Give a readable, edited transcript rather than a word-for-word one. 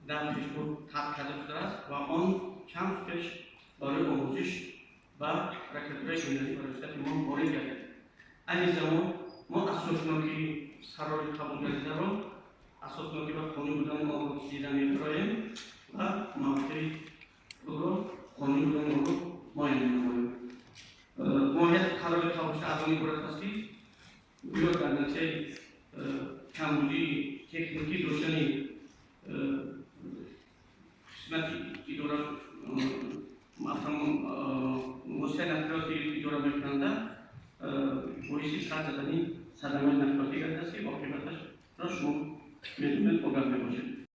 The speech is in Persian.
در پیشبرد قطع کرده شده است و آن چند روز پیش برای آموزش و رکت‌های ملی برای صورت ما وارد گردید. این زمان ما اساسناکی قرار قبول کرده را اساسناکی و قانونی بودن آن را دیدن می‌کنیم و موقع خود را قانونی بودن آن را معاینه می‌کنیم. ماهیت قرار قبول شده از آن عبارت است که گویا در نتیجه کمبودی تکنیکی داشتن قسمت اداره مستقل نقلاتی اداره می‌کننده باعث سر زدن صدمات نقلاتی گردید است که عاقبتش را شما می‌دونید آگاه می‌باشید.